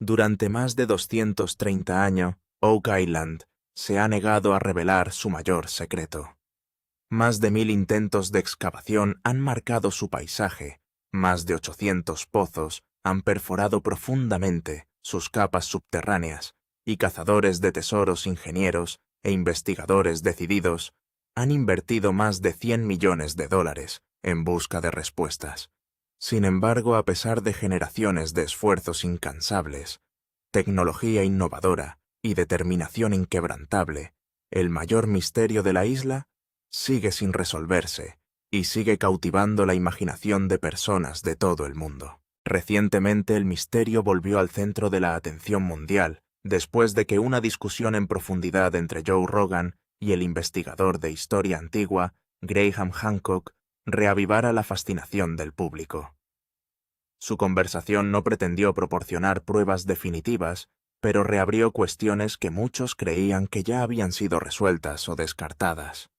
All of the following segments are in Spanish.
Durante más de 230 años, Oak Island se ha negado a revelar su mayor secreto. Más de 1000 intentos de excavación han marcado su paisaje, más de 800 pozos han perforado profundamente sus capas subterráneas, y cazadores de tesoros, ingenieros e investigadores decididos han invertido más de $100 millones en busca de respuestas. Sin embargo, a pesar de generaciones de esfuerzos incansables, tecnología innovadora y determinación inquebrantable, el mayor misterio de la isla sigue sin resolverse y sigue cautivando la imaginación de personas de todo el mundo. Recientemente el misterio volvió al centro de la atención mundial después de que una discusión en profundidad entre Joe Rogan y el investigador de historia antigua, Graham Hancock, reavivara la fascinación del público. Su conversación no pretendió proporcionar pruebas definitivas, pero reabrió cuestiones que muchos creían que ya habían sido resueltas o descartadas.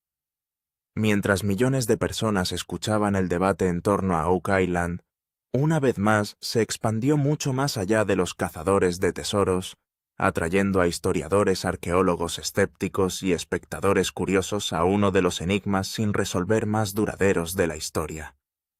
Mientras millones de personas escuchaban el debate en torno a Oak Island, una vez más se expandió mucho más allá de los cazadores de tesoros, atrayendo a historiadores, arqueólogos escépticos y espectadores curiosos a uno de los enigmas sin resolver más duraderos de la historia.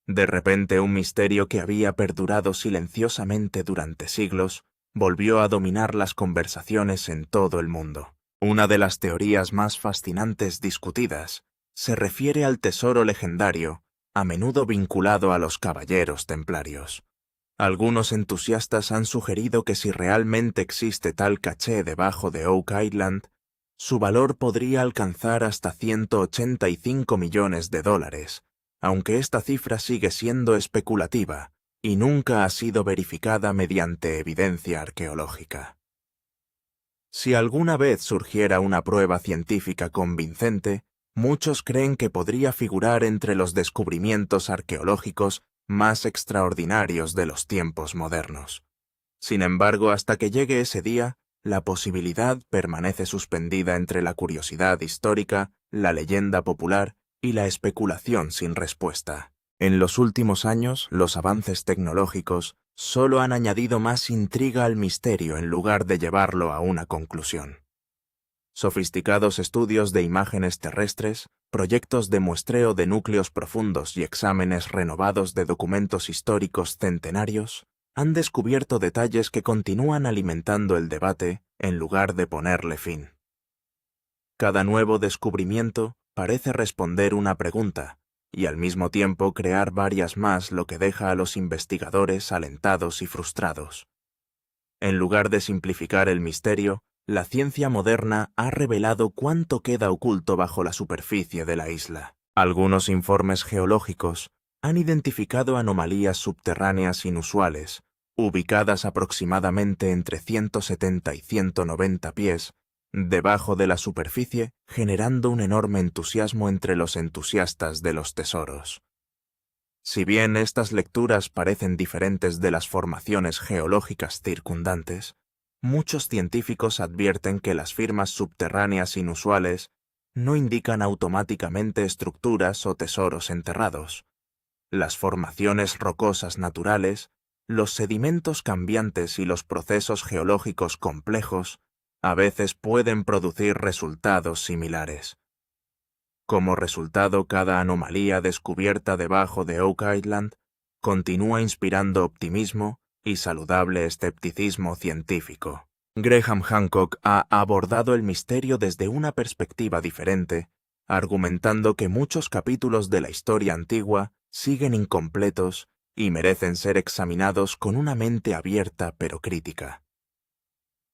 De repente, un misterio que había perdurado silenciosamente durante siglos volvió a dominar las conversaciones en todo el mundo. Una de las teorías más fascinantes discutidas se refiere al tesoro legendario, a menudo vinculado a los caballeros templarios. Algunos entusiastas han sugerido que si realmente existe tal caché debajo de Oak Island, su valor podría alcanzar hasta $185 millones, aunque esta cifra sigue siendo especulativa y nunca ha sido verificada mediante evidencia arqueológica. Si alguna vez surgiera una prueba científica convincente, muchos creen que podría figurar entre los descubrimientos arqueológicos más extraordinarios de los tiempos modernos. Sin embargo, hasta que llegue ese día, la posibilidad permanece suspendida entre la curiosidad histórica, la leyenda popular y la especulación sin respuesta. En los últimos años, los avances tecnológicos solo han añadido más intriga al misterio en lugar de llevarlo a una conclusión. Sofisticados estudios de imágenes terrestres, proyectos de muestreo de núcleos profundos y exámenes renovados de documentos históricos centenarios han descubierto detalles que continúan alimentando el debate en lugar de ponerle fin. Cada nuevo descubrimiento parece responder una pregunta y al mismo tiempo crear varias más, lo que deja a los investigadores alentados y frustrados. En lugar de simplificar el misterio, la ciencia moderna ha revelado cuánto queda oculto bajo la superficie de la isla. Algunos informes geológicos han identificado anomalías subterráneas inusuales, ubicadas aproximadamente entre 170 y 190 pies, debajo de la superficie, generando un enorme entusiasmo entre los entusiastas de los tesoros. Si bien estas lecturas parecen diferentes de las formaciones geológicas circundantes, muchos científicos advierten que las firmas subterráneas inusuales no indican automáticamente estructuras o tesoros enterrados. Las formaciones rocosas naturales, los sedimentos cambiantes y los procesos geológicos complejos a veces pueden producir resultados similares. Como resultado, cada anomalía descubierta debajo de Oak Island continúa inspirando optimismo y saludable escepticismo científico. Graham Hancock ha abordado el misterio desde una perspectiva diferente, argumentando que muchos capítulos de la historia antigua siguen incompletos y merecen ser examinados con una mente abierta pero crítica.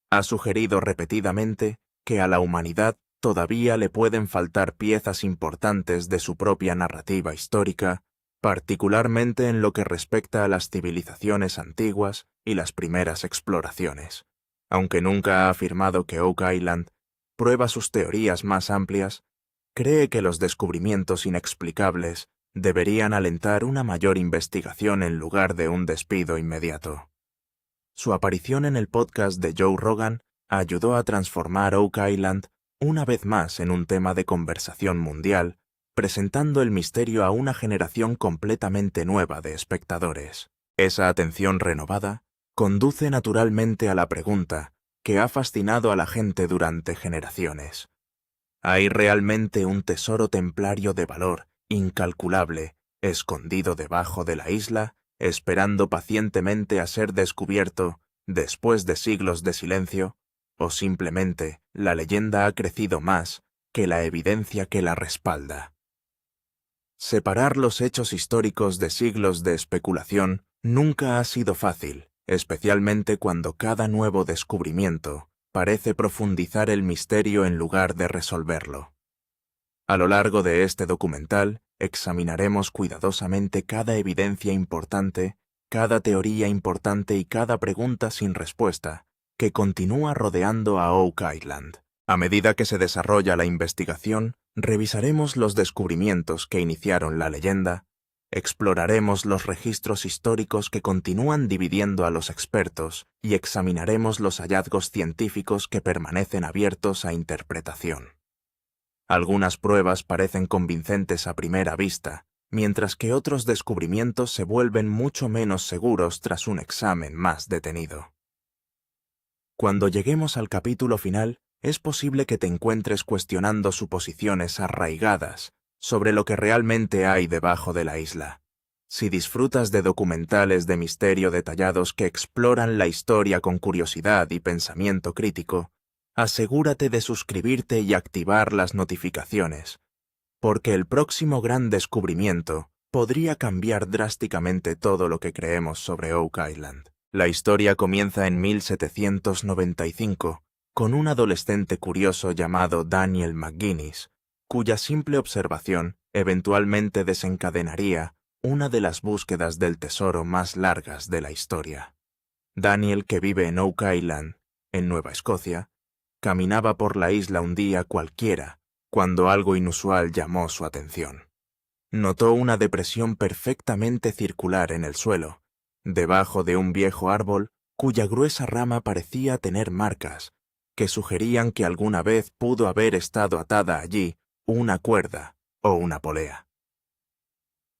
Ha sugerido repetidamente que a la humanidad todavía le pueden faltar piezas importantes de su propia narrativa histórica, particularmente en lo que respecta a las civilizaciones antiguas y las primeras exploraciones. Aunque nunca ha afirmado que Oak Island prueba sus teorías más amplias, cree que los descubrimientos inexplicables deberían alentar una mayor investigación en lugar de un despido inmediato. Su aparición en el podcast de Joe Rogan ayudó a transformar Oak Island una vez más en un tema de conversación mundial, presentando el misterio a una generación completamente nueva de espectadores. Esa atención renovada conduce naturalmente a la pregunta que ha fascinado a la gente durante generaciones. ¿Hay realmente un tesoro templario de valor incalculable escondido debajo de la isla, esperando pacientemente a ser descubierto después de siglos de silencio? ¿O simplemente la leyenda ha crecido más que la evidencia que la respalda? Separar los hechos históricos de siglos de especulación nunca ha sido fácil, especialmente cuando cada nuevo descubrimiento parece profundizar el misterio en lugar de resolverlo. A lo largo de este documental, examinaremos cuidadosamente cada evidencia importante, cada teoría importante y cada pregunta sin respuesta que continúa rodeando a Oak Island. A medida que se desarrolla la investigación, revisaremos los descubrimientos que iniciaron la leyenda, exploraremos los registros históricos que continúan dividiendo a los expertos y examinaremos los hallazgos científicos que permanecen abiertos a interpretación. Algunas pruebas parecen convincentes a primera vista, mientras que otros descubrimientos se vuelven mucho menos seguros tras un examen más detenido. Cuando lleguemos al capítulo final, es posible que te encuentres cuestionando suposiciones arraigadas sobre lo que realmente hay debajo de la isla. Si disfrutas de documentales de misterio detallados que exploran la historia con curiosidad y pensamiento crítico, asegúrate de suscribirte y activar las notificaciones, porque el próximo gran descubrimiento podría cambiar drásticamente todo lo que creemos sobre Oak Island. La historia comienza en 1795, con un adolescente curioso llamado Daniel McGuinness, cuya simple observación eventualmente desencadenaría una de las búsquedas del tesoro más largas de la historia. Daniel, que vive en Oak Island, en Nueva Escocia, caminaba por la isla un día cualquiera cuando algo inusual llamó su atención. Notó una depresión perfectamente circular en el suelo, debajo de un viejo árbol cuya gruesa rama parecía tener marcas que sugerían que alguna vez pudo haber estado atada allí una cuerda o una polea.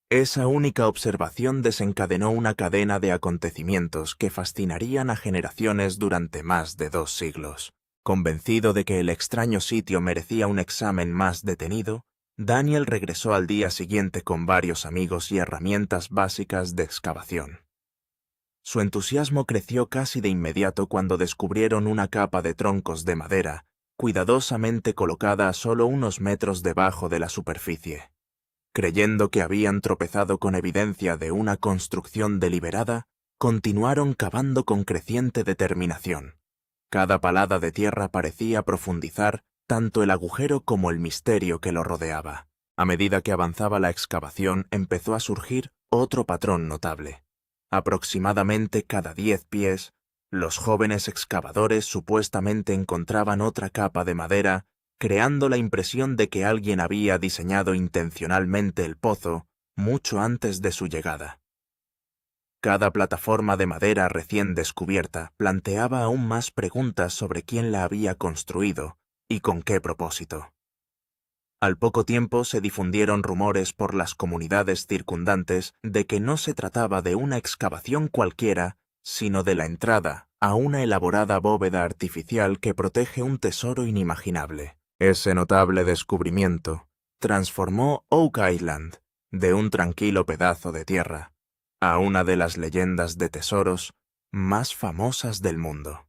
Esa única observación desencadenó una cadena de acontecimientos que fascinarían a generaciones durante más de 2 siglos. Convencido de que el extraño sitio merecía un examen más detenido, Daniel regresó al día siguiente con varios amigos y herramientas básicas de excavación. Su entusiasmo creció casi de inmediato cuando descubrieron una capa de troncos de madera, cuidadosamente colocada a solo unos metros debajo de la superficie. Creyendo que habían tropezado con evidencia de una construcción deliberada, continuaron cavando con creciente determinación. Cada palada de tierra parecía profundizar tanto el agujero como el misterio que lo rodeaba. A medida que avanzaba la excavación, empezó a surgir otro patrón notable. Aproximadamente cada 10 pies, los jóvenes excavadores supuestamente encontraban otra capa de madera, creando la impresión de que alguien había diseñado intencionalmente el pozo mucho antes de su llegada. Cada plataforma de madera recién descubierta planteaba aún más preguntas sobre quién la había construido y con qué propósito. Al poco tiempo se difundieron rumores por las comunidades circundantes de que no se trataba de una excavación cualquiera, sino de la entrada a una elaborada bóveda artificial que protege un tesoro inimaginable. Ese notable descubrimiento transformó Oak Island de un tranquilo pedazo de tierra a una de las leyendas de tesoros más famosas del mundo.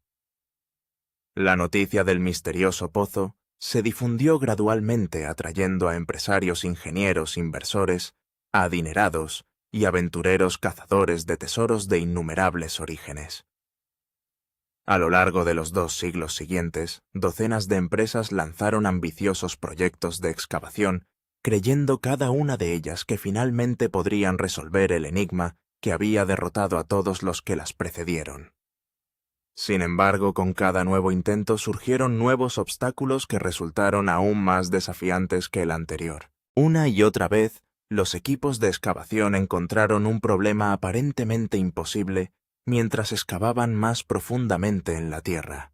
La noticia del misterioso pozo se difundió gradualmente atrayendo a empresarios, ingenieros, inversores, adinerados y aventureros cazadores de tesoros de innumerables orígenes. A lo largo de los 2 siglos siguientes, docenas de empresas lanzaron ambiciosos proyectos de excavación, creyendo cada una de ellas que finalmente podrían resolver el enigma que había derrotado a todos los que las precedieron. Sin embargo, con cada nuevo intento surgieron nuevos obstáculos que resultaron aún más desafiantes que el anterior. Una y otra vez, los equipos de excavación encontraron un problema aparentemente imposible mientras excavaban más profundamente en la tierra.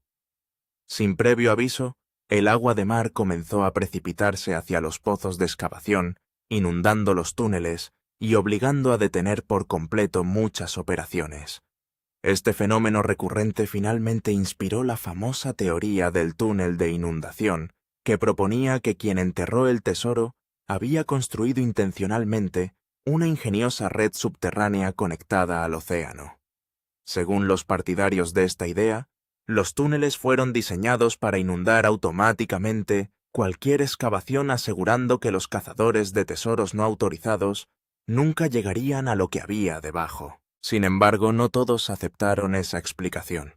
Sin previo aviso, el agua de mar comenzó a precipitarse hacia los pozos de excavación, inundando los túneles y obligando a detener por completo muchas operaciones. Este fenómeno recurrente finalmente inspiró la famosa teoría del túnel de inundación, que proponía que quien enterró el tesoro había construido intencionalmente una ingeniosa red subterránea conectada al océano. Según los partidarios de esta idea, los túneles fueron diseñados para inundar automáticamente cualquier excavación, asegurando que los cazadores de tesoros no autorizados nunca llegarían a lo que había debajo. Sin embargo, no todos aceptaron esa explicación.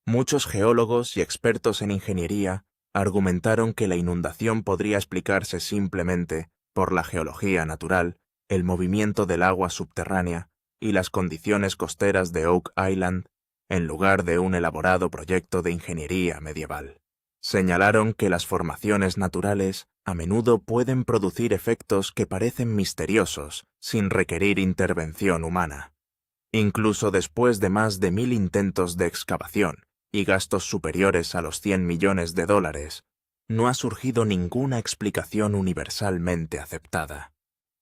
Muchos geólogos y expertos en ingeniería argumentaron que la inundación podría explicarse simplemente por la geología natural, el movimiento del agua subterránea y las condiciones costeras de Oak Island, en lugar de un elaborado proyecto de ingeniería medieval. Señalaron que las formaciones naturales a menudo pueden producir efectos que parecen misteriosos sin requerir intervención humana. Incluso después de más de 1000 intentos de excavación y gastos superiores a los $100 millones, no ha surgido ninguna explicación universalmente aceptada.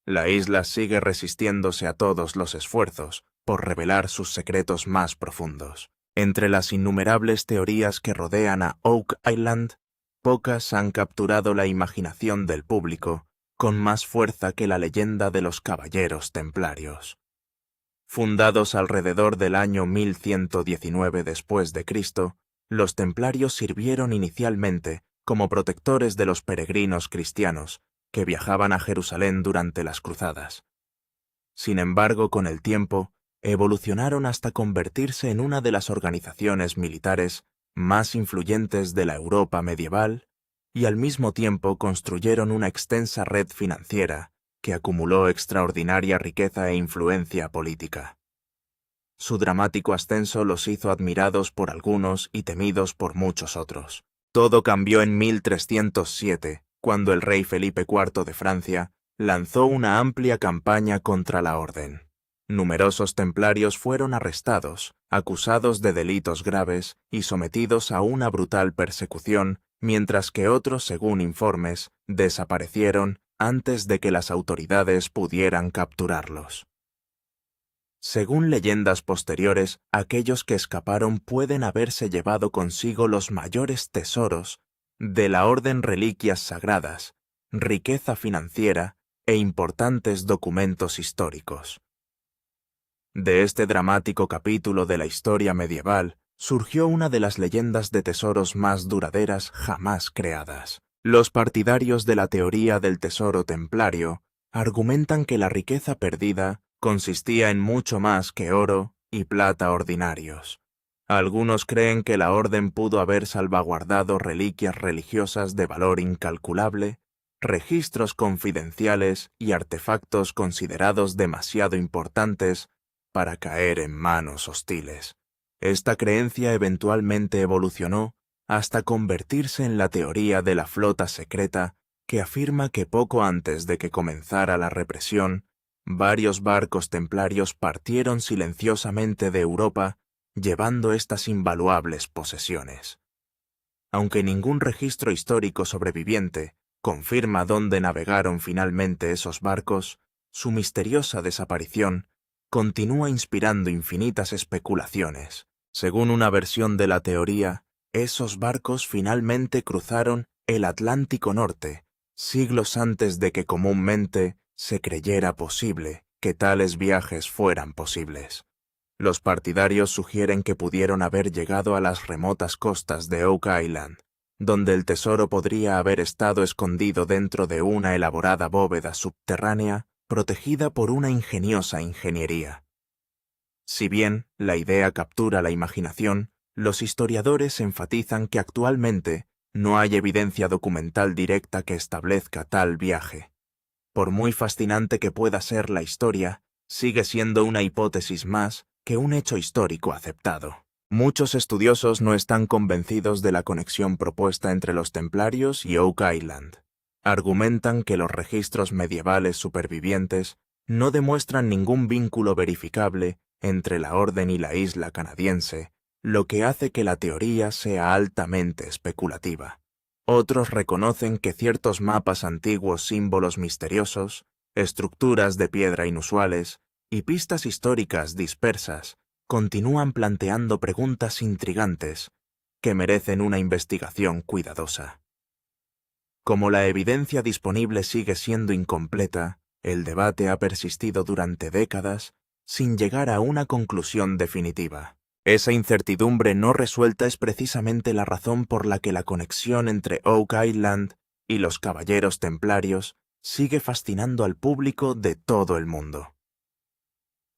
La isla sigue resistiéndose a todos los esfuerzos por revelar sus secretos más profundos. Entre las innumerables teorías que rodean a Oak Island, pocas han capturado la imaginación del público con más fuerza que la leyenda de los caballeros templarios. Fundados alrededor del año 1119 después de Cristo, los templarios sirvieron inicialmente como protectores de los peregrinos cristianos que viajaban a Jerusalén durante las cruzadas. Sin embargo, con el tiempo, evolucionaron hasta convertirse en una de las organizaciones militares más influyentes de la Europa medieval y al mismo tiempo construyeron una extensa red financiera que acumuló extraordinaria riqueza e influencia política. Su dramático ascenso los hizo admirados por algunos y temidos por muchos otros. Todo cambió en 1307, cuando el rey Felipe IV de Francia lanzó una amplia campaña contra la orden. Numerosos templarios fueron arrestados, acusados de delitos graves y sometidos a una brutal persecución, mientras que otros, según informes, desaparecieron antes de que las autoridades pudieran capturarlos. Según leyendas posteriores, aquellos que escaparon pueden haberse llevado consigo los mayores tesoros de la orden, reliquias sagradas, riqueza financiera e importantes documentos históricos. De este dramático capítulo de la historia medieval surgió una de las leyendas de tesoros más duraderas jamás creadas. Los partidarios de la teoría del tesoro templario argumentan que la riqueza perdida consistía en mucho más que oro y plata ordinarios. Algunos creen que la orden pudo haber salvaguardado reliquias religiosas de valor incalculable, registros confidenciales y artefactos considerados demasiado importantes para caer en manos hostiles. Esta creencia eventualmente evolucionó hasta convertirse en la teoría de la flota secreta, que afirma que poco antes de que comenzara la represión, varios barcos templarios partieron silenciosamente de Europa, llevando estas invaluables posesiones. Aunque ningún registro histórico sobreviviente confirma dónde navegaron finalmente esos barcos, su misteriosa desaparición continúa inspirando infinitas especulaciones. Según una versión de la teoría, esos barcos finalmente cruzaron el Atlántico Norte, siglos antes de que comúnmente se creyera posible que tales viajes fueran posibles. Los partidarios sugieren que pudieron haber llegado a las remotas costas de Oak Island, donde el tesoro podría haber estado escondido dentro de una elaborada bóveda subterránea protegida por una ingeniosa ingeniería. Si bien la idea captura la imaginación, los historiadores enfatizan que actualmente no hay evidencia documental directa que establezca tal viaje. Por muy fascinante que pueda ser la historia, sigue siendo una hipótesis más que un hecho histórico aceptado. Muchos estudiosos no están convencidos de la conexión propuesta entre los templarios y Oak Island. Argumentan que los registros medievales supervivientes no demuestran ningún vínculo verificable entre la orden y la isla canadiense, lo que hace que la teoría sea altamente especulativa. Otros reconocen que ciertos mapas antiguos, símbolos misteriosos, estructuras de piedra inusuales y pistas históricas dispersas continúan planteando preguntas intrigantes que merecen una investigación cuidadosa. Como la evidencia disponible sigue siendo incompleta, el debate ha persistido durante décadas sin llegar a una conclusión definitiva. Esa incertidumbre no resuelta es precisamente la razón por la que la conexión entre Oak Island y los Caballeros Templarios sigue fascinando al público de todo el mundo.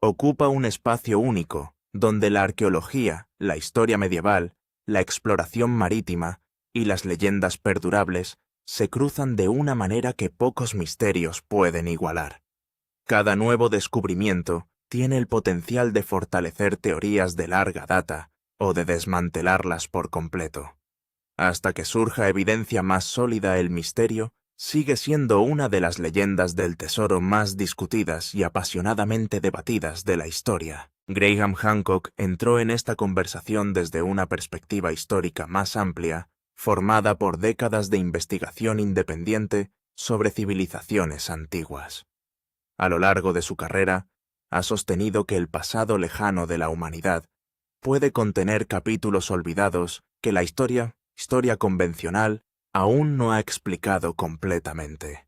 Ocupa un espacio único, donde la arqueología, la historia medieval, la exploración marítima y las leyendas perdurables se cruzan de una manera que pocos misterios pueden igualar. Cada nuevo descubrimiento tiene el potencial de fortalecer teorías de larga data o de desmantelarlas por completo. Hasta que surja evidencia más sólida, el misterio sigue siendo una de las leyendas del tesoro más discutidas y apasionadamente debatidas de la historia. Graham Hancock entró en esta conversación desde una perspectiva histórica más amplia, formada por décadas de investigación independiente sobre civilizaciones antiguas. A lo largo de su carrera, ha sostenido que el pasado lejano de la humanidad puede contener capítulos olvidados que la historia convencional aún no ha explicado completamente.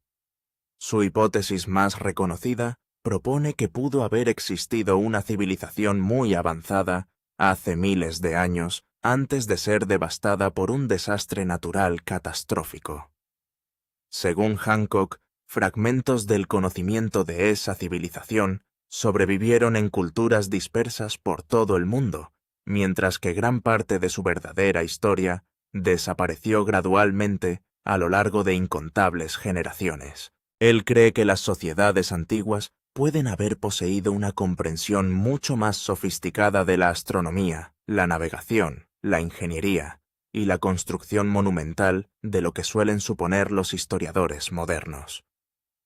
Su hipótesis más reconocida propone que pudo haber existido una civilización muy avanzada hace miles de años antes de ser devastada por un desastre natural catastrófico. Según Hancock, fragmentos del conocimiento de esa civilización sobrevivieron en culturas dispersas por todo el mundo, mientras que gran parte de su verdadera historia desapareció gradualmente a lo largo de incontables generaciones. Él cree que las sociedades antiguas pueden haber poseído una comprensión mucho más sofisticada de la astronomía, la navegación, la ingeniería y la construcción monumental de lo que suelen suponer los historiadores modernos.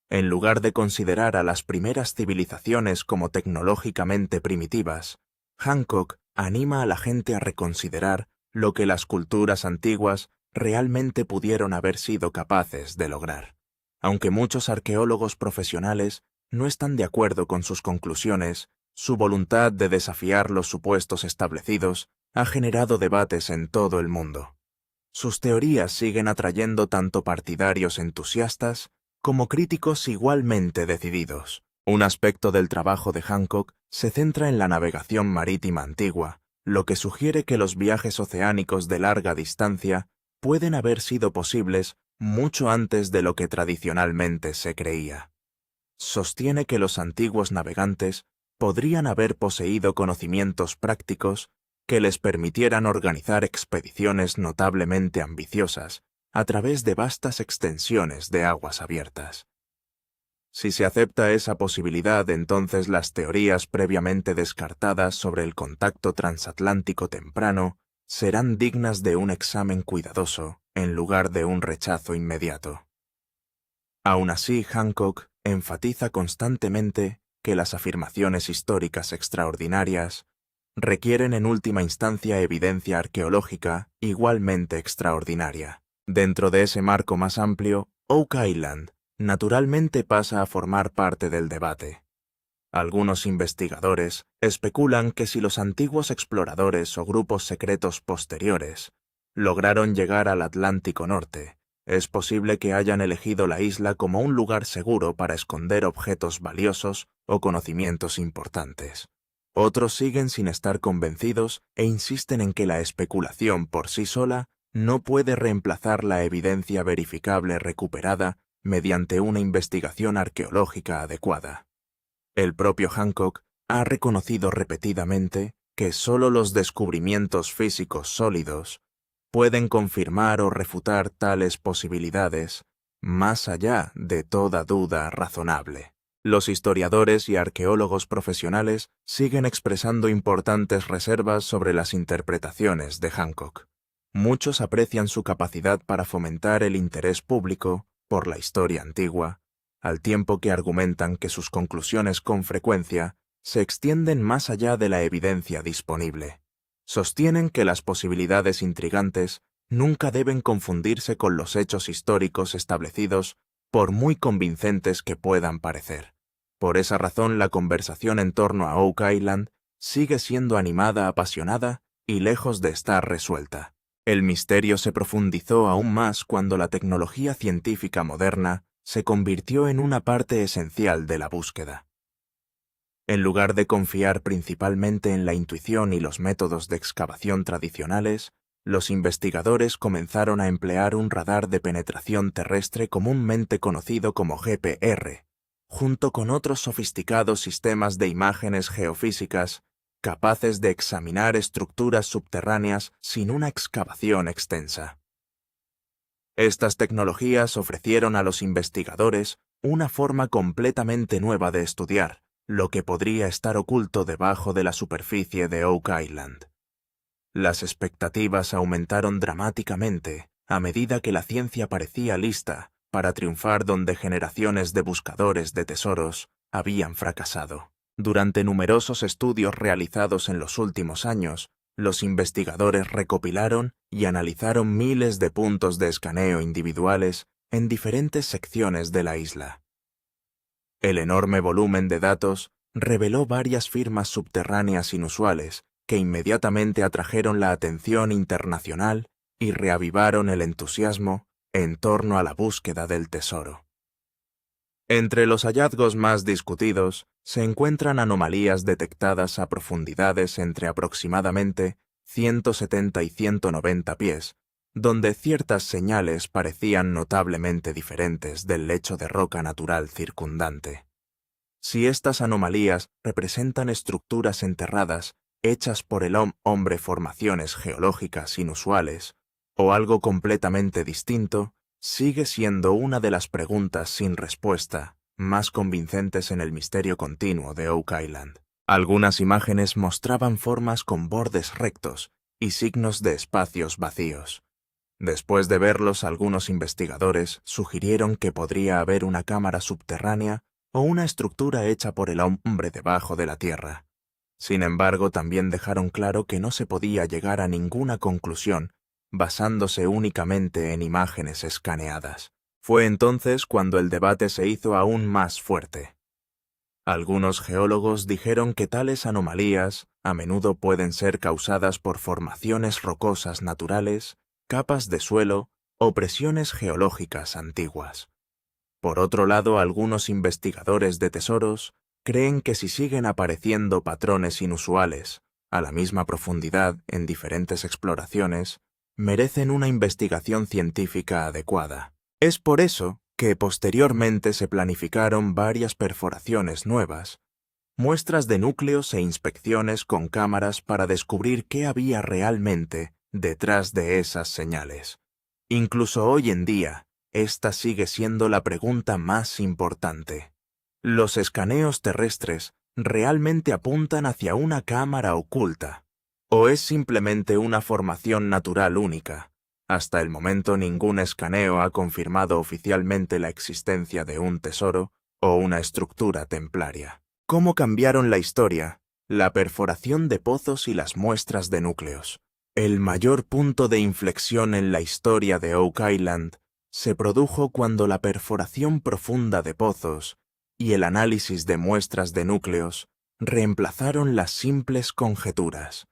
En lugar de considerar a las primeras civilizaciones como tecnológicamente primitivas, Hancock anima a la gente a reconsiderar lo que las culturas antiguas realmente pudieron haber sido capaces de lograr. Aunque muchos arqueólogos profesionales no están de acuerdo con sus conclusiones, su voluntad de desafiar los supuestos establecidos ha generado debates en todo el mundo. Sus teorías siguen atrayendo tanto partidarios entusiastas como críticos igualmente decididos. Un aspecto del trabajo de Hancock se centra en la navegación marítima antigua, lo que sugiere que los viajes oceánicos de larga distancia pueden haber sido posibles mucho antes de lo que tradicionalmente se creía. Sostiene que los antiguos navegantes podrían haber poseído conocimientos prácticos que les permitieran organizar expediciones notablemente ambiciosas a través de vastas extensiones de aguas abiertas. Si se acepta esa posibilidad, entonces las teorías previamente descartadas sobre el contacto transatlántico temprano serán dignas de un examen cuidadoso en lugar de un rechazo inmediato. Aún así, Hancock enfatiza constantemente que las afirmaciones históricas extraordinarias requieren en última instancia evidencia arqueológica igualmente extraordinaria. Dentro de ese marco más amplio, Oak Island naturalmente pasa a formar parte del debate. Algunos investigadores especulan que si los antiguos exploradores o grupos secretos posteriores lograron llegar al Atlántico Norte, es posible que hayan elegido la isla como un lugar seguro para esconder objetos valiosos o conocimientos importantes. Otros siguen sin estar convencidos e insisten en que la especulación por sí sola no puede reemplazar la evidencia verificable recuperada mediante una investigación arqueológica adecuada. El propio Hancock ha reconocido repetidamente que solo los descubrimientos físicos sólidos pueden confirmar o refutar tales posibilidades más allá de toda duda razonable. Los historiadores y arqueólogos profesionales siguen expresando importantes reservas sobre las interpretaciones de Hancock. Muchos aprecian su capacidad para fomentar el interés público por la historia antigua, al tiempo que argumentan que sus conclusiones con frecuencia se extienden más allá de la evidencia disponible. Sostienen que las posibilidades intrigantes nunca deben confundirse con los hechos históricos establecidos, por muy convincentes que puedan parecer. Por esa razón, la conversación en torno a Oak Island sigue siendo animada, apasionada y lejos de estar resuelta. El misterio se profundizó aún más cuando la tecnología científica moderna se convirtió en una parte esencial de la búsqueda. En lugar de confiar principalmente en la intuición y los métodos de excavación tradicionales, los investigadores comenzaron a emplear un radar de penetración terrestre comúnmente conocido como GPR, junto con otros sofisticados sistemas de imágenes geofísicas capaces de examinar estructuras subterráneas sin una excavación extensa. Estas tecnologías ofrecieron a los investigadores una forma completamente nueva de estudiar lo que podría estar oculto debajo de la superficie de Oak Island. Las expectativas aumentaron dramáticamente a medida que la ciencia parecía lista para triunfar donde generaciones de buscadores de tesoros habían fracasado. Durante numerosos estudios realizados en los últimos años, los investigadores recopilaron y analizaron miles de puntos de escaneo individuales en diferentes secciones de la isla. El enorme volumen de datos reveló varias firmas subterráneas inusuales que inmediatamente atrajeron la atención internacional y reavivaron el entusiasmo en torno a la búsqueda del tesoro. Entre los hallazgos más discutidos se encuentran anomalías detectadas a profundidades entre aproximadamente 170 y 190 pies, donde ciertas señales parecían notablemente diferentes del lecho de roca natural circundante. Si estas anomalías representan estructuras enterradas hechas por el hombre, formaciones geológicas inusuales, o algo completamente distinto, sigue siendo una de las preguntas sin respuesta más convincentes en el misterio continuo de Oak Island. Algunas imágenes mostraban formas con bordes rectos y signos de espacios vacíos. Después de verlos, algunos investigadores sugirieron que podría haber una cámara subterránea o una estructura hecha por el hombre debajo de la tierra. Sin embargo, también dejaron claro que no se podía llegar a ninguna conclusión basándose únicamente en imágenes escaneadas. Fue entonces cuando el debate se hizo aún más fuerte. Algunos geólogos dijeron que tales anomalías a menudo pueden ser causadas por formaciones rocosas naturales, capas de suelo o presiones geológicas antiguas. Por otro lado, algunos investigadores de tesoros creen que si siguen apareciendo patrones inusuales a la misma profundidad en diferentes exploraciones, merecen una investigación científica adecuada. Es por eso que posteriormente se planificaron varias perforaciones nuevas, muestras de núcleos e inspecciones con cámaras para descubrir qué había realmente detrás de esas señales. Incluso hoy en día, esta sigue siendo la pregunta más importante. ¿Los escaneos terrestres realmente apuntan hacia una cámara oculta? ¿O es simplemente una formación natural única? Hasta el momento ningún escaneo ha confirmado oficialmente la existencia de un tesoro o una estructura templaria. ¿Cómo cambiaron la historia, la perforación de pozos y las muestras de núcleos? El mayor punto de inflexión en la historia de Oak Island se produjo cuando la perforación profunda de pozos y el análisis de muestras de núcleos reemplazaron las simples conjeturas.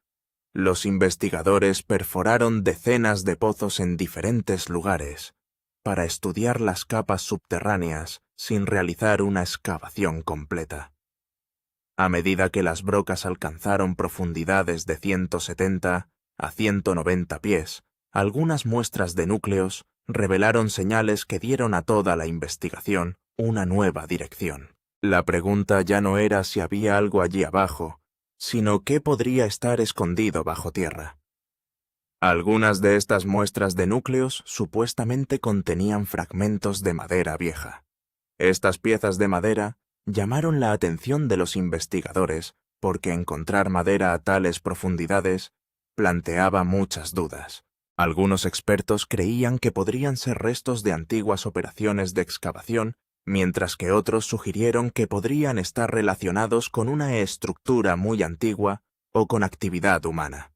Los investigadores perforaron decenas de pozos en diferentes lugares para estudiar las capas subterráneas sin realizar una excavación completa. A medida que las brocas alcanzaron profundidades de 170 a 190 pies, algunas muestras de núcleos revelaron señales que dieron a toda la investigación una nueva dirección. La pregunta ya no era si había algo allí abajo, sino qué podría estar escondido bajo tierra. Algunas de estas muestras de núcleos supuestamente contenían fragmentos de madera vieja. Estas piezas de madera llamaron la atención de los investigadores porque encontrar madera a tales profundidades planteaba muchas dudas. Algunos expertos creían que podrían ser restos de antiguas operaciones de excavación, mientras que otros sugirieron que podrían estar relacionados con una estructura muy antigua o con actividad humana.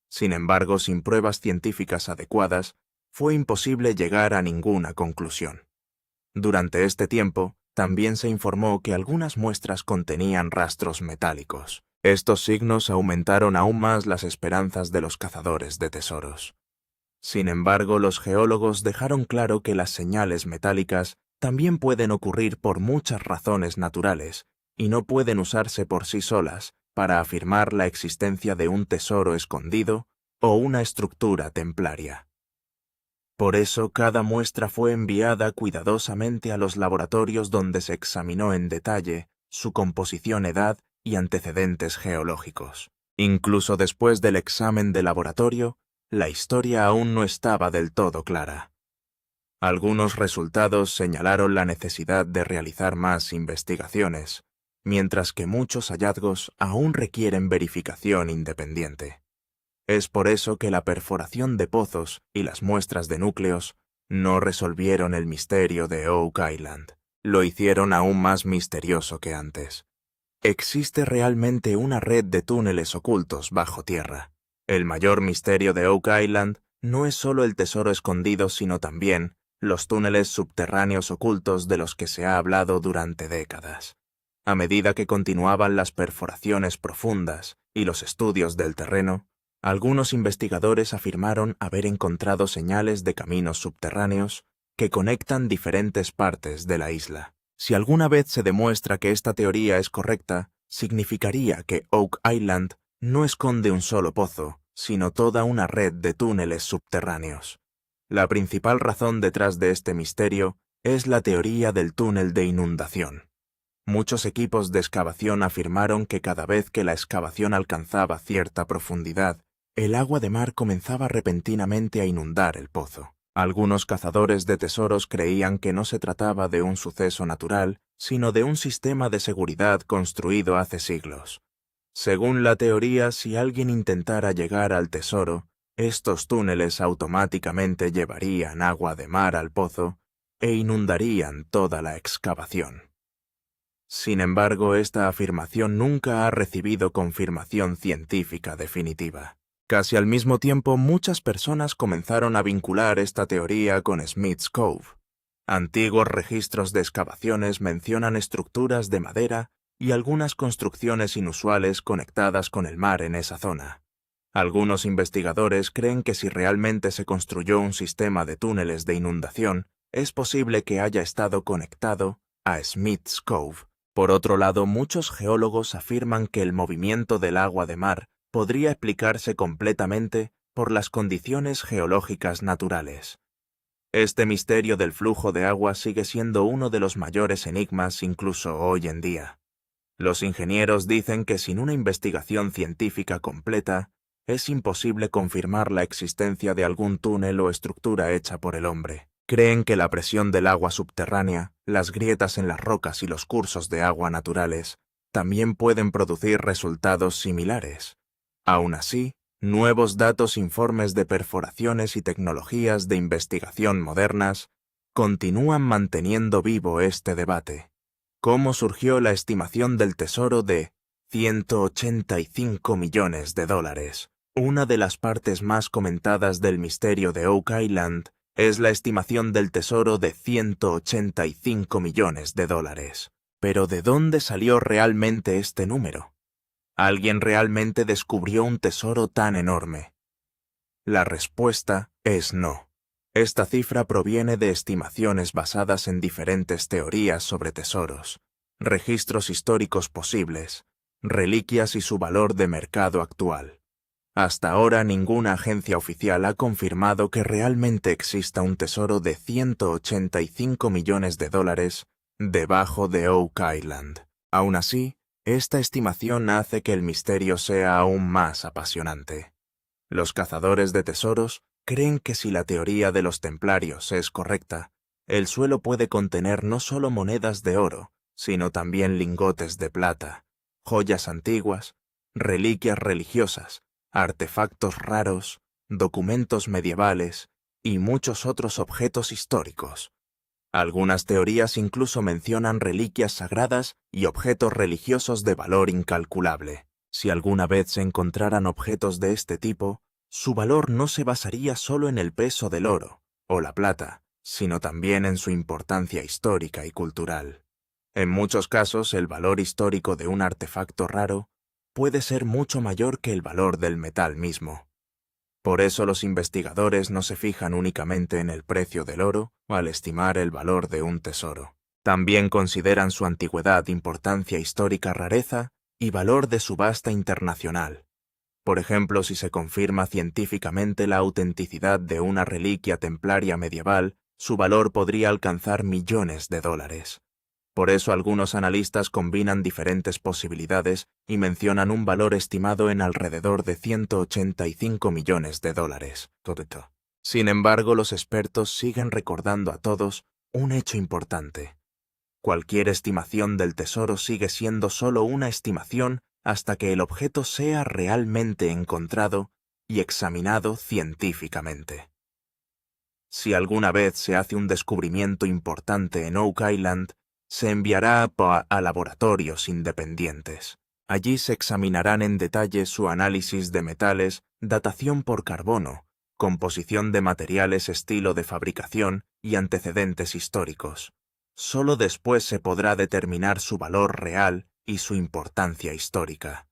Sin embargo, sin pruebas científicas adecuadas, fue imposible llegar a ninguna conclusión. Durante este tiempo, también se informó que algunas muestras contenían rastros metálicos. Estos signos aumentaron aún más las esperanzas de los cazadores de tesoros. Sin embargo, los geólogos dejaron claro que las señales metálicas también pueden ocurrir por muchas razones naturales y no pueden usarse por sí solas para afirmar la existencia de un tesoro escondido o una estructura templaria. Por eso, cada muestra fue enviada cuidadosamente a los laboratorios donde se examinó en detalle su composición, edad y antecedentes geológicos. Incluso después del examen de laboratorio, la historia aún no estaba del todo clara. Algunos resultados señalaron la necesidad de realizar más investigaciones, mientras que muchos hallazgos aún requieren verificación independiente. Es por eso que la perforación de pozos y las muestras de núcleos no resolvieron el misterio de Oak Island. Lo hicieron aún más misterioso que antes. Existe realmente una red de túneles ocultos bajo tierra. El mayor misterio de Oak Island no es solo el tesoro escondido, sino también los túneles subterráneos ocultos de los que se ha hablado durante décadas. A medida que continuaban las perforaciones profundas y los estudios del terreno, algunos investigadores afirmaron haber encontrado señales de caminos subterráneos que conectan diferentes partes de la isla. Si alguna vez se demuestra que esta teoría es correcta, significaría que Oak Island no esconde un solo pozo, sino toda una red de túneles subterráneos. La principal razón detrás de este misterio es la teoría del túnel de inundación. Muchos equipos de excavación afirmaron que cada vez que la excavación alcanzaba cierta profundidad, el agua de mar comenzaba repentinamente a inundar el pozo. Algunos cazadores de tesoros creían que no se trataba de un suceso natural, sino de un sistema de seguridad construido hace siglos. Según la teoría, si alguien intentara llegar al tesoro, estos túneles automáticamente llevarían agua de mar al pozo e inundarían toda la excavación. Sin embargo, esta afirmación nunca ha recibido confirmación científica definitiva. Casi al mismo tiempo, muchas personas comenzaron a vincular esta teoría con Smith's Cove. Antiguos registros de excavaciones mencionan estructuras de madera y algunas construcciones inusuales conectadas con el mar en esa zona. Algunos investigadores creen que si realmente se construyó un sistema de túneles de inundación, es posible que haya estado conectado a Smith's Cove. Por otro lado, muchos geólogos afirman que el movimiento del agua de mar podría explicarse completamente por las condiciones geológicas naturales. Este misterio del flujo de agua sigue siendo uno de los mayores enigmas incluso hoy en día. Los ingenieros dicen que sin una investigación científica completa, es imposible confirmar la existencia de algún túnel o estructura hecha por el hombre. Creen que la presión del agua subterránea, las grietas en las rocas y los cursos de agua naturales también pueden producir resultados similares. Aún así, nuevos datos, informes de perforaciones y tecnologías de investigación modernas continúan manteniendo vivo este debate. ¿Cómo surgió la estimación del tesoro de $185 millones? Una de las partes más comentadas del misterio de Oak Island es la estimación del tesoro de $185 millones. Pero ¿de dónde salió realmente este número? ¿Alguien realmente descubrió un tesoro tan enorme? La respuesta es no. Esta cifra proviene de estimaciones basadas en diferentes teorías sobre tesoros, registros históricos posibles, reliquias y su valor de mercado actual. Hasta ahora ninguna agencia oficial ha confirmado que realmente exista un tesoro de $185 millones debajo de Oak Island. Aún así, esta estimación hace que el misterio sea aún más apasionante. Los cazadores de tesoros creen que si la teoría de los templarios es correcta, el suelo puede contener no solo monedas de oro, sino también lingotes de plata, joyas antiguas, reliquias religiosas, artefactos raros, documentos medievales y muchos otros objetos históricos. Algunas teorías incluso mencionan reliquias sagradas y objetos religiosos de valor incalculable. Si alguna vez se encontraran objetos de este tipo, su valor no se basaría solo en el peso del oro o la plata, sino también en su importancia histórica y cultural. En muchos casos, el valor histórico de un artefacto raro puede ser mucho mayor que el valor del metal mismo. Por eso los investigadores no se fijan únicamente en el precio del oro al estimar el valor de un tesoro. También consideran su antigüedad, importancia histórica, rareza y valor de subasta internacional. Por ejemplo, si se confirma científicamente la autenticidad de una reliquia templaria medieval, su valor podría alcanzar millones de dólares. Por eso algunos analistas combinan diferentes posibilidades y mencionan un valor estimado en alrededor de 185 millones de dólares. Sin embargo, los expertos siguen recordando a todos un hecho importante. Cualquier estimación del tesoro sigue siendo solo una estimación hasta que el objeto sea realmente encontrado y examinado científicamente. Si alguna vez se hace un descubrimiento importante en Oak Island, se enviará a laboratorios independientes. Allí se examinarán en detalle su análisis de metales, datación por carbono, composición de materiales, estilo de fabricación y antecedentes históricos. Solo después se podrá determinar su valor real y su importancia histórica.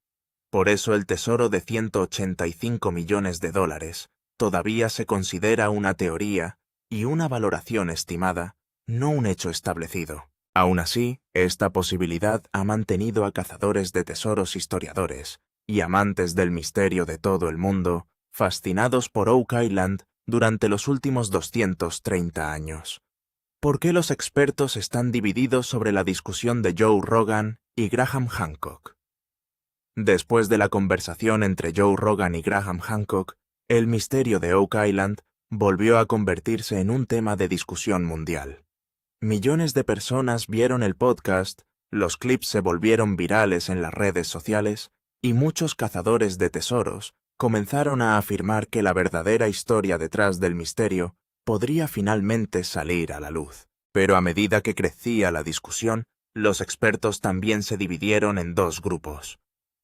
Por eso el tesoro de 185 millones de dólares todavía se considera una teoría y una valoración estimada, no un hecho establecido. Aún así, esta posibilidad ha mantenido a cazadores de tesoros, historiadores y amantes del misterio de todo el mundo fascinados por Oak Island durante los últimos 230 años. ¿Por qué los expertos están divididos sobre la discusión de Joe Rogan y Graham Hancock? Después de la conversación entre Joe Rogan y Graham Hancock, el misterio de Oak Island volvió a convertirse en un tema de discusión mundial. Millones de personas vieron el podcast, los clips se volvieron virales en las redes sociales y muchos cazadores de tesoros comenzaron a afirmar que la verdadera historia detrás del misterio podría finalmente salir a la luz. Pero a medida que crecía la discusión, los expertos también se dividieron en dos grupos.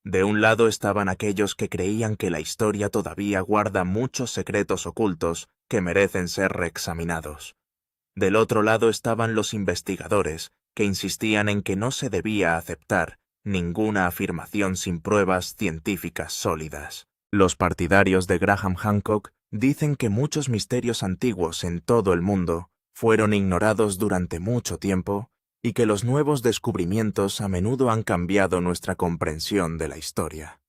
De un lado estaban aquellos que creían que la historia todavía guarda muchos secretos ocultos que merecen ser reexaminados. Del otro lado estaban los investigadores, que insistían en que no se debía aceptar ninguna afirmación sin pruebas científicas sólidas. Los partidarios de Graham Hancock dicen que muchos misterios antiguos en todo el mundo fueron ignorados durante mucho tiempo y que los nuevos descubrimientos a menudo han cambiado nuestra comprensión de la historia.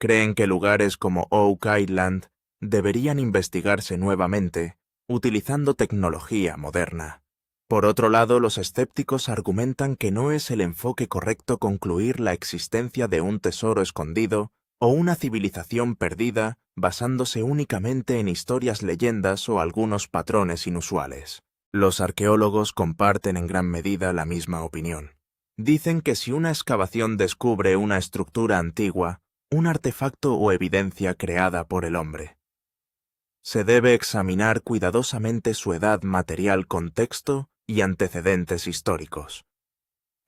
Creen que lugares como Oak Island deberían investigarse nuevamente utilizando tecnología moderna. Por otro lado, los escépticos argumentan que no es el enfoque correcto concluir la existencia de un tesoro escondido o una civilización perdida basándose únicamente en historias, leyendas o algunos patrones inusuales. Los arqueólogos comparten en gran medida la misma opinión. Dicen que si una excavación descubre una estructura antigua, un artefacto o evidencia creada por el hombre, se debe examinar cuidadosamente su edad material, contexto y antecedentes históricos.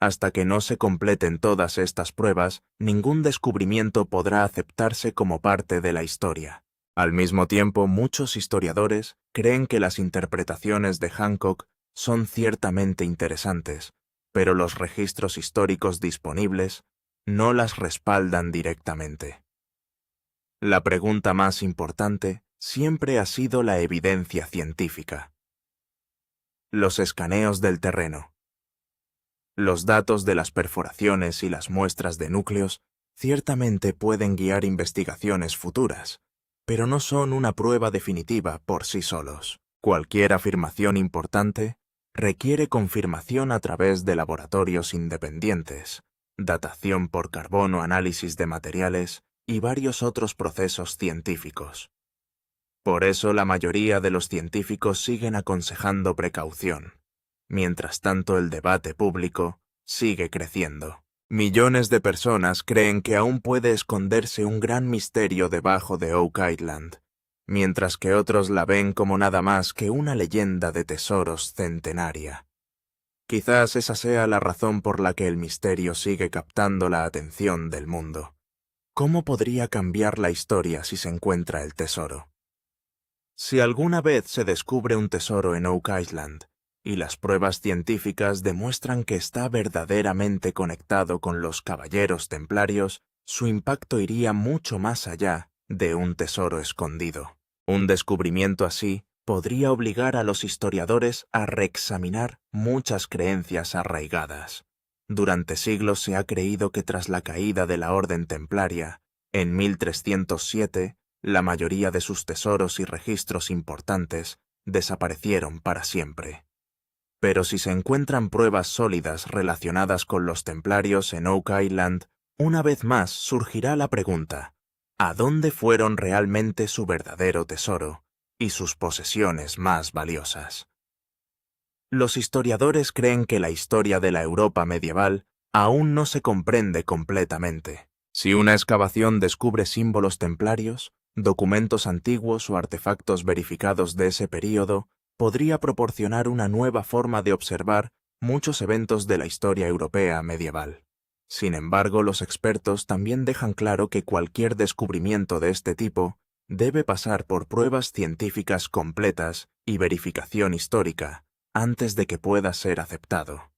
Hasta que no se completen todas estas pruebas, ningún descubrimiento podrá aceptarse como parte de la historia. Al mismo tiempo, muchos historiadores creen que las interpretaciones de Hancock son ciertamente interesantes, pero los registros históricos disponibles no las respaldan directamente. La pregunta más importante siempre ha sido la evidencia científica. Los escaneos del terreno. Los datos de las perforaciones y las muestras de núcleos ciertamente pueden guiar investigaciones futuras, pero no son una prueba definitiva por sí solos. Cualquier afirmación importante requiere confirmación a través de laboratorios independientes, datación por carbono, análisis de materiales y varios otros procesos científicos. Por eso la mayoría de los científicos siguen aconsejando precaución. Mientras tanto, el debate público sigue creciendo. Millones de personas creen que aún puede esconderse un gran misterio debajo de Oak Island, mientras que otros la ven como nada más que una leyenda de tesoros centenaria. Quizás esa sea la razón por la que el misterio sigue captando la atención del mundo. ¿Cómo podría cambiar la historia si se encuentra el tesoro? Si alguna vez se descubre un tesoro en Oak Island, y las pruebas científicas demuestran que está verdaderamente conectado con los caballeros templarios, su impacto iría mucho más allá de un tesoro escondido. Un descubrimiento así podría obligar a los historiadores a reexaminar muchas creencias arraigadas. Durante siglos se ha creído que tras la caída de la Orden Templaria, en 1307, la mayoría de sus tesoros y registros importantes desaparecieron para siempre. Pero si se encuentran pruebas sólidas relacionadas con los templarios en Oak Island, una vez más surgirá la pregunta: ¿a dónde fueron realmente su verdadero tesoro y sus posesiones más valiosas? Los historiadores creen que la historia de la Europa medieval aún no se comprende completamente. Si una excavación descubre símbolos templarios, documentos antiguos o artefactos verificados de ese período, podría proporcionar una nueva forma de observar muchos eventos de la historia europea medieval. Sin embargo, los expertos también dejan claro que cualquier descubrimiento de este tipo debe pasar por pruebas científicas completas y verificación histórica antes de que pueda ser aceptado.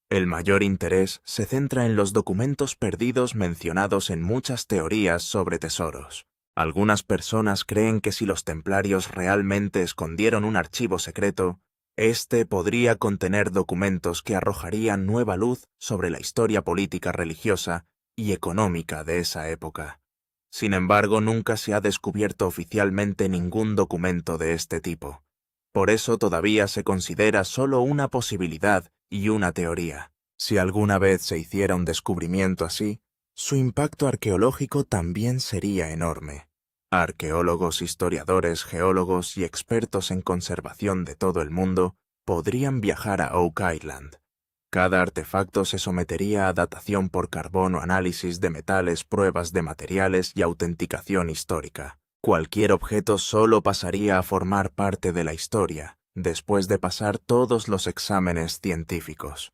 El mayor interés se centra en los documentos perdidos mencionados en muchas teorías sobre tesoros. Algunas personas creen que si los templarios realmente escondieron un archivo secreto, este podría contener documentos que arrojarían nueva luz sobre la historia política, religiosa y económica de esa época. Sin embargo, nunca se ha descubierto oficialmente ningún documento de este tipo. Por eso todavía se considera solo una posibilidad y una teoría. Si alguna vez se hiciera un descubrimiento así, su impacto arqueológico también sería enorme. Arqueólogos, historiadores, geólogos y expertos en conservación de todo el mundo podrían viajar a Oak Island. Cada artefacto se sometería a datación por carbono, análisis de metales, pruebas de materiales y autenticación histórica. Cualquier objeto solo pasaría a formar parte de la historia después de pasar todos los exámenes científicos.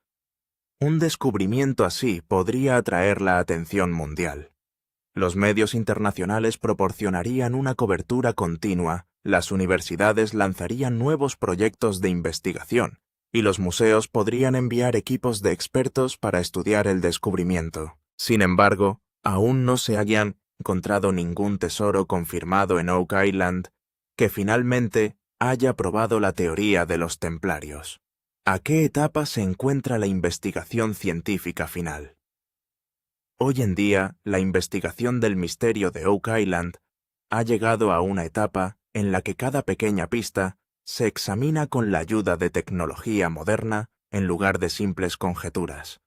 Un descubrimiento así podría atraer la atención mundial. Los medios internacionales proporcionarían una cobertura continua, las universidades lanzarían nuevos proyectos de investigación, y los museos podrían enviar equipos de expertos para estudiar el descubrimiento. Sin embargo, aún no se habían encontrado ningún tesoro confirmado en Oak Island que finalmente haya probado la teoría de los templarios. ¿A qué etapa se encuentra la investigación científica final? Hoy en día, la investigación del misterio de Oak Island ha llegado a una etapa en la que cada pequeña pista se examina con la ayuda de tecnología moderna en lugar de simples conjeturas.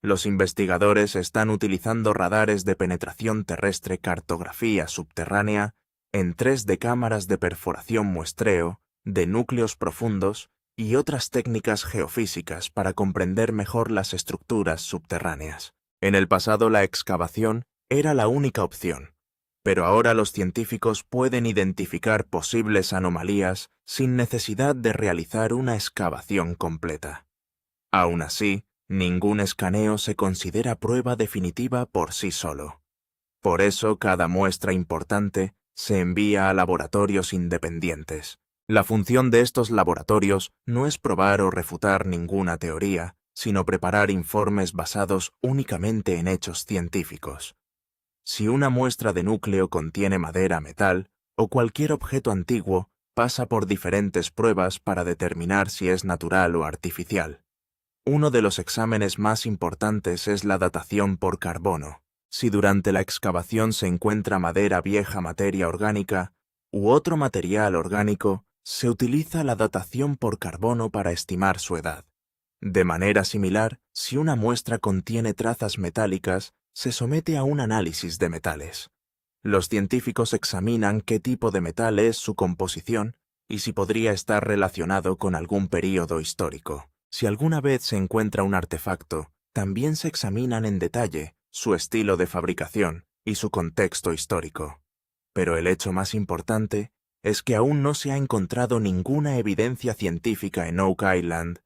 Los investigadores están utilizando radares de penetración terrestre, cartografía subterránea, en 3D, cámaras de perforación, muestreo de núcleos profundos y otras técnicas geofísicas para comprender mejor las estructuras subterráneas. En el pasado la excavación era la única opción, pero ahora los científicos pueden identificar posibles anomalías sin necesidad de realizar una excavación completa. Aún así, ningún escaneo se considera prueba definitiva por sí solo. Por eso, cada muestra importante se envía a laboratorios independientes. La función de estos laboratorios no es probar o refutar ninguna teoría, sino preparar informes basados únicamente en hechos científicos. Si una muestra de núcleo contiene madera, metal o cualquier objeto antiguo, pasa por diferentes pruebas para determinar si es natural o artificial. Uno de los exámenes más importantes es la datación por carbono. Si durante la excavación se encuentra madera vieja, materia orgánica u otro material orgánico, se utiliza la datación por carbono para estimar su edad. De manera similar, si una muestra contiene trazas metálicas, se somete a un análisis de metales. Los científicos examinan qué tipo de metal es, su composición y si podría estar relacionado con algún período histórico. Si alguna vez se encuentra un artefacto, también se examinan en detalle su estilo de fabricación y su contexto histórico. Pero el hecho más importante es que aún no se ha encontrado ninguna evidencia científica en Oak Island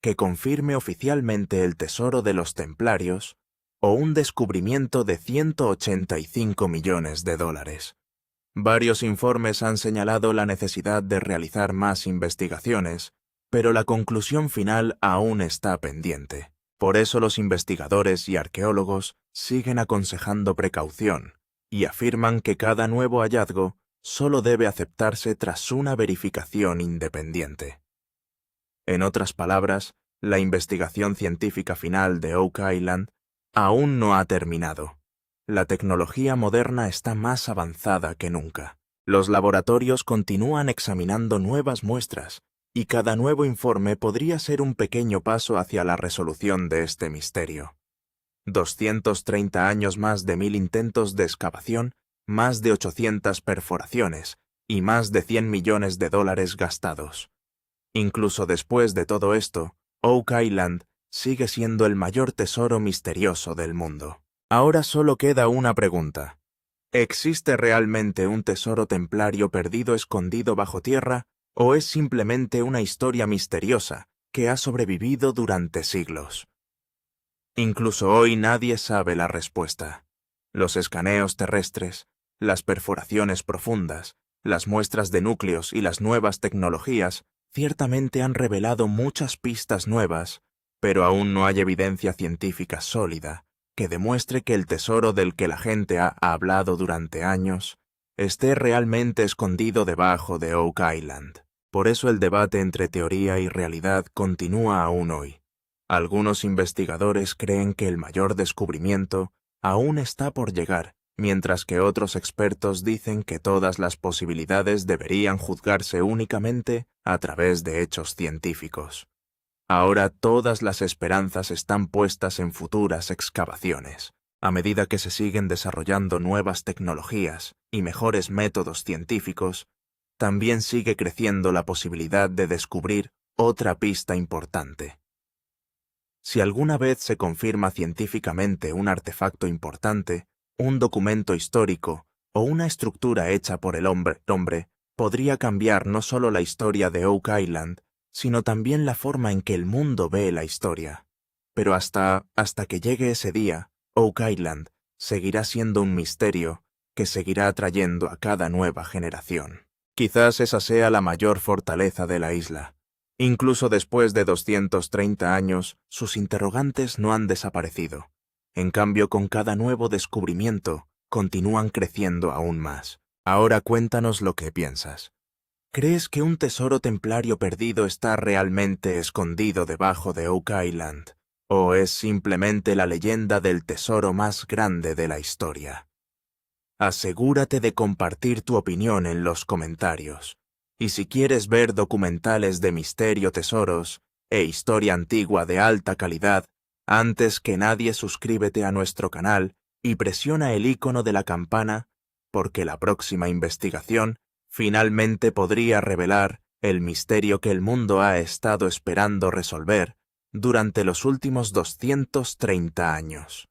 que confirme oficialmente el tesoro de los templarios o un descubrimiento de $185 millones. Varios informes han señalado la necesidad de realizar más investigaciones, pero la conclusión final aún está pendiente. Por eso los investigadores y arqueólogos siguen aconsejando precaución y afirman que cada nuevo hallazgo solo debe aceptarse tras una verificación independiente. En otras palabras, la investigación científica final de Oak Island aún no ha terminado. La tecnología moderna está más avanzada que nunca. Los laboratorios continúan examinando nuevas muestras, y cada nuevo informe podría ser un pequeño paso hacia la resolución de este misterio. 230 años más de 1000 intentos de excavación, más de 800 perforaciones y más de $100 millones gastados. Incluso después de todo esto, Oak Island sigue siendo el mayor tesoro misterioso del mundo. Ahora solo queda una pregunta. ¿Existe realmente un tesoro templario perdido escondido bajo tierra o es simplemente una historia misteriosa que ha sobrevivido durante siglos? Incluso hoy nadie sabe la respuesta. Los escaneos terrestres, las perforaciones profundas, las muestras de núcleos y las nuevas tecnologías ciertamente han revelado muchas pistas nuevas, pero aún no hay evidencia científica sólida que demuestre que el tesoro del que la gente ha hablado durante años esté realmente escondido debajo de Oak Island. Por eso el debate entre teoría y realidad continúa aún hoy. Algunos investigadores creen que el mayor descubrimiento aún está por llegar, mientras que otros expertos dicen que todas las posibilidades deberían juzgarse únicamente a través de hechos científicos. Ahora todas las esperanzas están puestas en futuras excavaciones. A medida que se siguen desarrollando nuevas tecnologías y mejores métodos científicos, también sigue creciendo la posibilidad de descubrir otra pista importante. Si alguna vez se confirma científicamente un artefacto importante, un documento histórico o una estructura hecha por el hombre, podría cambiar no solo la historia de Oak Island, sino también la forma en que el mundo ve la historia. Pero hasta que llegue ese día, Oak Island seguirá siendo un misterio que seguirá atrayendo a cada nueva generación. Quizás esa sea la mayor fortaleza de la isla. Incluso después de 230 años, sus interrogantes no han desaparecido. En cambio, con cada nuevo descubrimiento, continúan creciendo aún más. Ahora cuéntanos lo que piensas. ¿Crees que un tesoro templario perdido está realmente escondido debajo de Oak Island? ¿O es simplemente la leyenda del tesoro más grande de la historia? Asegúrate de compartir tu opinión en los comentarios. Y si quieres ver documentales de misterio, tesoros e historia antigua de alta calidad, antes que nadie suscríbete a nuestro canal y presiona el icono de la campana, porque la próxima investigación finalmente podría revelar el misterio que el mundo ha estado esperando resolver durante los últimos 230 años.